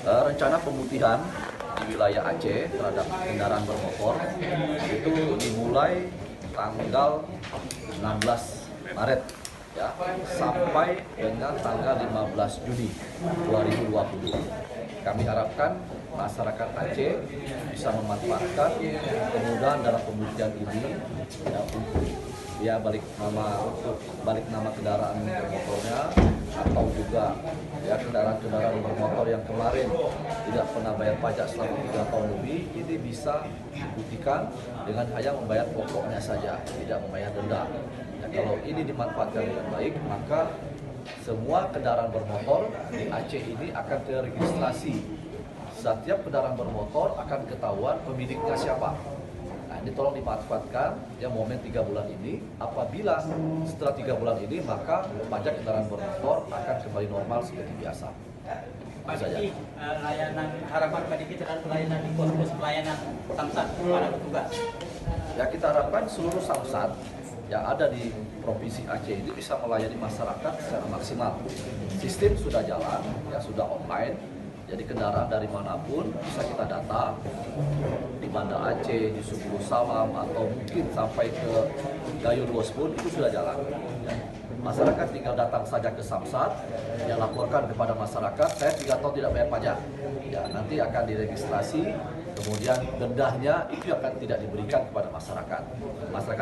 Rencana pemutihan di wilayah Aceh terhadap kendaraan bermotor itu dimulai tanggal 16 Maret ya, sampai dengan tanggal 15 Juni 2020. Kami harapkan masyarakat Aceh bisa memanfaatkan kemudahan dalam pemutihan ini ya, untuk balik nama kendaraan bermotornya, atau juga ya kendaraan bermotor yang kemarin tidak pernah bayar pajak selama 3 tahun lebih, ini bisa dibuktikan dengan hanya membayar pokoknya saja, tidak membayar denda. Ya, kalau ini dimanfaatkan dengan baik, maka semua kendaraan bermotor di Aceh ini akan teregistrasi. Setiap kendaraan bermotor akan ketahuan pemiliknya siapa. Nah, ini tolong dimanfaatkan ya momen 3 bulan ini. Apabila setelah 3 bulan ini, maka pajak kendaraan bermotor akan kembali normal seperti biasa. Pak Diki, layanan harapan Pak Diki terhadap pelayanan di pos-pos pelayanan Samsat para petugas. Ya, kita harapkan seluruh Samsat yang ada di Provinsi Aceh ini bisa melayani masyarakat secara maksimal. Sistem sudah jalan, ya sudah online. Jadi kendaraan dari manapun bisa kita data di Banda Aceh, di Suku Salam, atau mungkin sampai ke Gayo Luas pun itu sudah jalan. Ya. Masyarakat tinggal datang saja ke Samsat, yang laporkan kepada masyarakat, saya 3 tahun tidak bayar pajak. Ya, nanti akan diregistrasi, kemudian dendanya itu akan tidak diberikan kepada masyarakat. Masyarakat